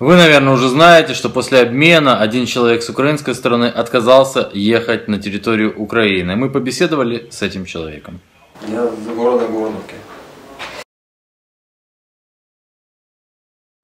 Вы, наверное, уже знаете, что после обмена один человек с украинской стороны отказался ехать на территорию Украины. Мы побеседовали с этим человеком. Я из города Горновки.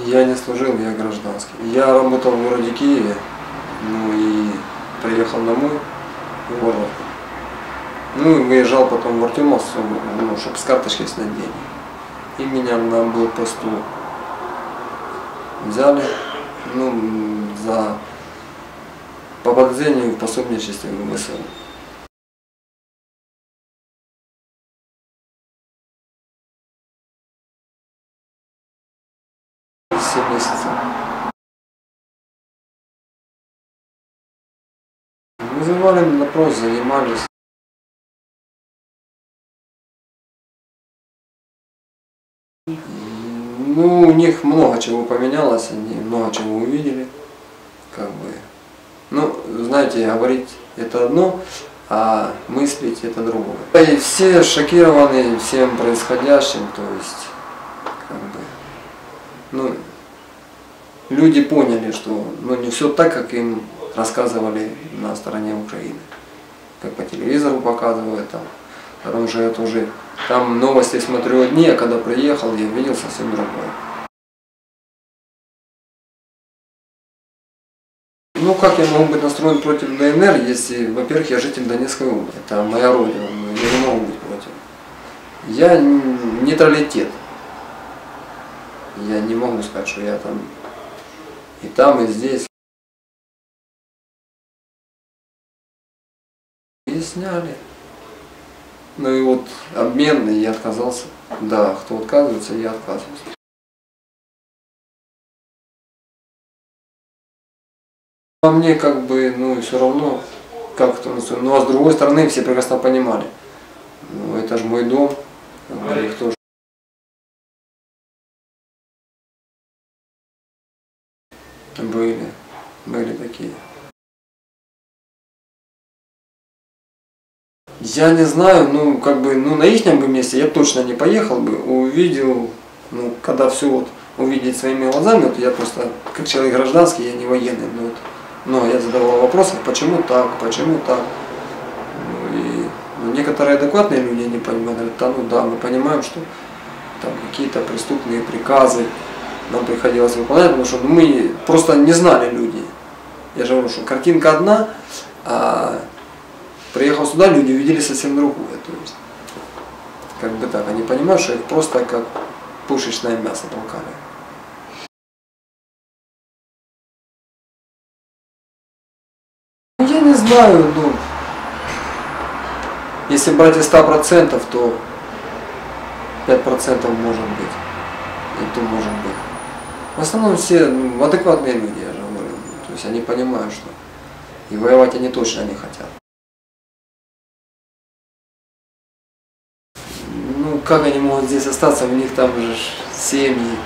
Я не служил, я гражданский. Я работал в городе Киеве, ну и приехал домой в Горновку. Ну и выезжал потом в Артемовск, ну, чтобы с карточки снять деньги. И меня на блокпосту взяли, ну, по подозрению в пособничестве в ВСУ. Месяцев. Вызывали на допрос, занимались. Ну, у них много чего поменялось, они много чего увидели, как бы. Ну, знаете, говорить это одно, а мыслить это другое. И все шокированы всем происходящим, то есть, как бы, ну, люди поняли, что ну, не все так, как им рассказывали на стороне Украины. Как по телевизору показывают, там, потому что это уже, там новости смотрю одни, а когда приехал, я видел совсем другое. Ну как я могу быть настроен против ДНР, если, во-первых, я житель Донецкой области, это моя родина, но я не могу быть против. Я нейтралитет. Я не могу сказать, что я там, и здесь. И сняли. Ну и вот обмен, и я отказался. Да, кто отказывается, я отказываюсь. А мне как бы, ну все равно, как-то, ну а с другой стороны все прекрасно понимали. Ну это же мой дом, как бы, их тоже. Были такие. Я не знаю, ну как бы, ну на ихнем бы месте я точно не поехал бы, увидел, ну когда все вот увидеть своими глазами, вот я просто, как человек гражданский, я не военный, но я задавал вопросы, почему так, ну, и ну, некоторые адекватные люди не понимают, говорят, да, ну да, мы понимаем, что там какие-то преступные приказы нам приходилось выполнять, потому что ну, мы просто не знали люди. Я же говорю, что картинка одна, а приехал сюда, люди увидели совсем другое. То есть, как бы так, они понимают, что их просто как пушечное мясо толкали. Я не знаю, ну, если брать из 100%, то 5% может быть, и то может быть. В основном все адекватные люди, я же говорю, то есть они понимают, что и воевать они точно не хотят. Ну, как они могут здесь остаться, у них там же семьи.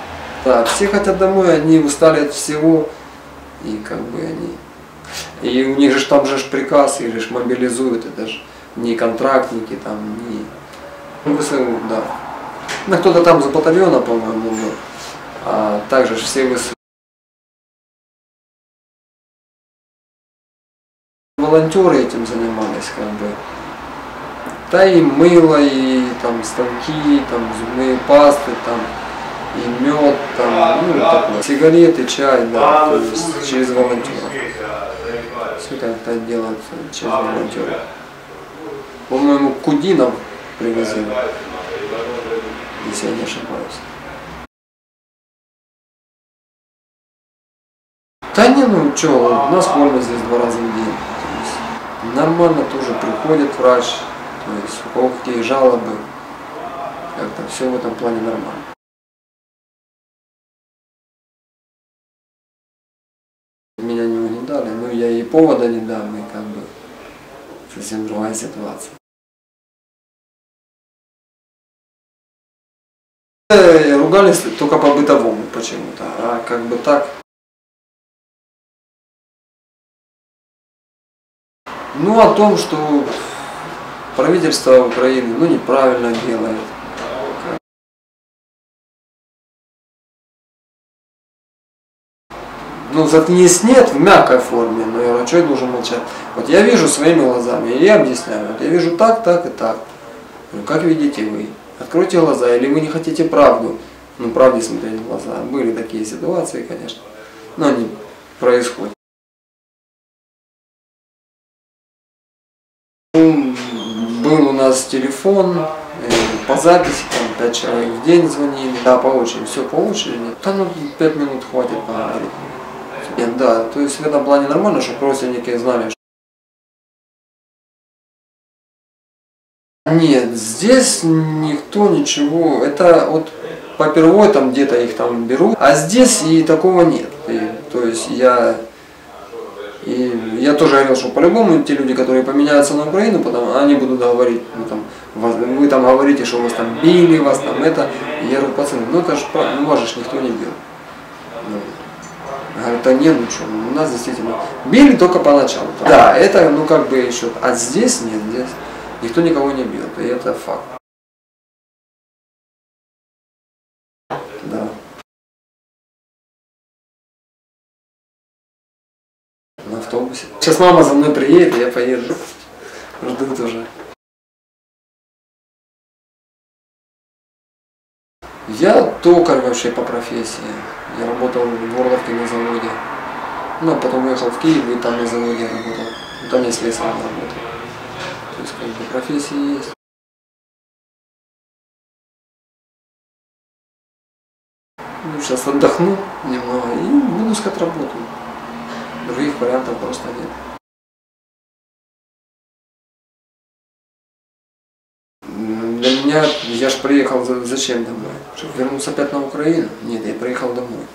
Да, все хотят домой, они устали от всего, и как бы они... И у них же там же приказ, их же мобилизуют, это же не контрактники, там, не ВСУ, да. Ну, кто-то там за батальона, по-моему, был, а также все ВСУ. Волонтеры этим занимались, как бы. Да и мыло, и там станки, там зубные пасты, там и мед, там, ну такое. Сигареты, чай, да, то есть через волонтеров. Все как-то делается через волонтеров. По-моему, Кудинов привозил, если я не ошибаюсь. Да не, ну что, у нас больно здесь 2 раза в день. То есть, нормально тоже приходит врач. То есть у кого какие жалобы, как-то все в этом плане нормально. Меня не угнетали, но я и повода не дам, и как бы совсем другая ситуация. Ругались только по бытовому почему-то, а как бы так. Ну о том, что правительство Украины ну, неправильно делает. ну, заткнись нет в мягкой форме, но я говорю, что я должен молчать? Вот я вижу своими глазами, и я объясняю, вот я вижу так, так и так. Ну, как видите вы? Откройте глаза, или вы не хотите правду? Ну, правде смотреть в глаза. Были такие ситуации, конечно, но они происходят. Был у нас телефон, по записи, там 5 человек в день звонили, да, по очереди, все по очереди. Там ну, 5 минут хватит поговорить. Нет, да, то есть в этом плане нормально, чтобы родственники знали. Нет, здесь никто ничего, это вот попервой там где-то их там берут, а здесь и такого нет. То есть я тоже говорил, что по-любому те люди, которые поменяются на Украину, потом они будут говорить, ну, там, вы там говорите, что вас там били, вас там это. И я говорю, пацаны, ну это же ну, вас же никто не бил. Ну, говорят, да нет, ну что, у нас действительно били только поначалу. Да, это ну как бы еще, а здесь нет, здесь никто никого не бил, и это факт. Да. На автобусе. Сейчас мама за мной приедет, и я поеду. Ждут уже. Я токарь вообще по профессии. Я работал в Орловке на заводе. Ну, а потом уехал в Киев и там на заводе работал. Там я слесарем работал. То есть, как бы, профессии есть. Ну, сейчас отдохну немного и буду искать работу. Других вариантов просто нет. Для меня, я же приехал зачем домой? Чтобы вернуться опять на Украину? Нет, я приехал домой.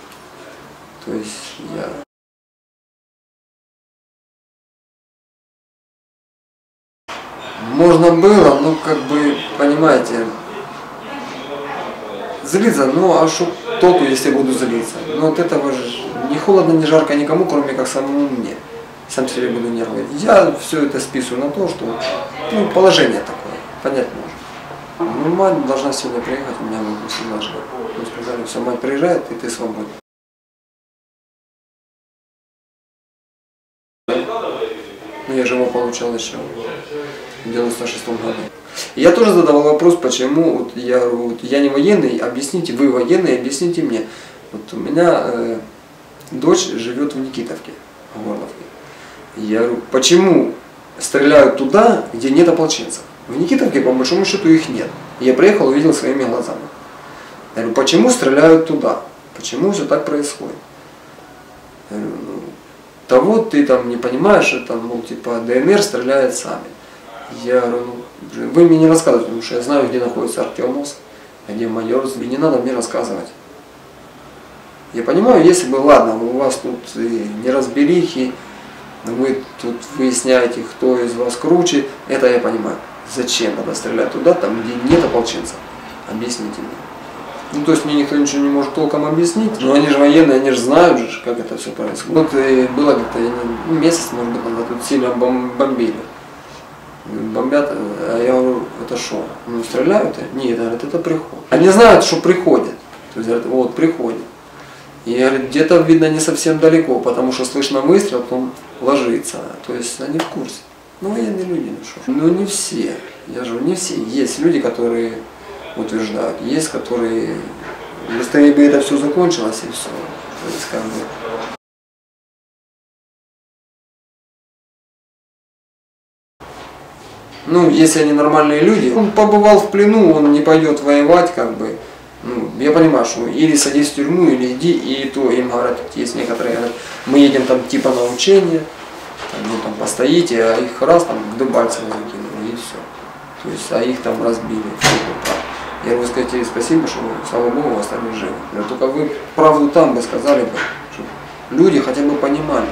То есть я... Можно было, ну как бы, понимаете, злиться, ну а что толку, если я буду злиться? Ну от этого же ни холодно, ни жарко никому, кроме как самому мне. Сам себе буду нервничать. Я все это списываю на то, что ну, положение такое, понять можно. Ну, мать должна сегодня приехать, у меня выпустили даже. Мы сказали, все, мать приезжает, и ты свободен. Ну, я же его получал еще в 96-м году. И я тоже задавал вопрос, почему, вот я не военный, объясните, вы военный, объясните мне. Вот у меня дочь живет в Никитовке, в Горловке. Я говорю, почему стреляют туда, где нет ополченцев? В Никитовке, по большому счету, их нет. Я приехал, увидел своими глазами. Я говорю, почему стреляют туда? Почему все так происходит? Я говорю, ну, того ты там не понимаешь, это, ну, типа, ДНР стреляет сами. Я говорю, ну, вы мне не рассказывайте, потому что я знаю, где находится Артемовск, где Майорск, и не надо мне рассказывать. Я понимаю, если бы, ладно, у вас тут неразберихи, вы тут выясняете, кто из вас круче, это я понимаю. Зачем надо стрелять туда, там, где нет ополченцев? Объясните мне. Ну, то есть мне никто ничего не может толком объяснить, но они же военные, они же знают же, как это все происходит. Вот было где-то месяц, может быть, назад, тут сильно бомбили. Бомбят, а я говорю, это что? Ну, стреляют? Нет, говорят, это приход. Они знают, что приходят. То есть, говорят, вот, приходят. И где-то, видно, не совсем далеко, потому что слышно выстрел, потом ложится. То есть они в курсе. Ну, военные люди, ну что. Ну, не все. Я же не все. Есть люди, которые утверждают. Есть, которые быстрее бы это все закончилось и все. То есть, как бы... Ну, если они нормальные люди, он побывал в плену, он не пойдет воевать, как бы. Ну, я понимаю, что или садись в тюрьму, или иди, и то им говорят, есть некоторые говорят, мы едем там типа на учение, там, ну, там постоите, а их раз там к Дебальцеву закинули, и все. То есть, а их там разбили. Я бы сказать, спасибо, что, слава Богу, остались живы. Но только вы правду там бы сказали бы, чтобы люди хотя бы понимали.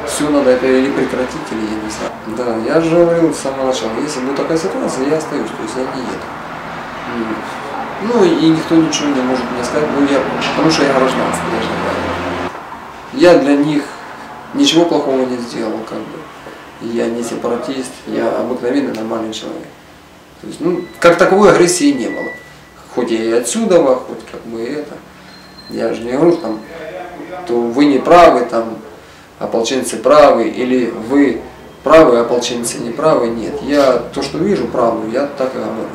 Все надо это или прекратить, или я не знаю. Да, я же говорил с самого начала, если будет такая ситуация, я остаюсь, то есть я не еду. Ну и никто ничего не может мне сказать, ну, потому что я гражданский, я же говорю. Я для них ничего плохого не сделал, как бы. Я не сепаратист, я обыкновенный нормальный человек. То есть, ну, как таковой агрессии не было. Хоть я и отсюда, хоть как бы это. Я же не говорю, там, то вы не правы, там, ополченцы правы, или вы правы, ополченцы не правы. Нет, я то, что вижу правду, я так и говорю.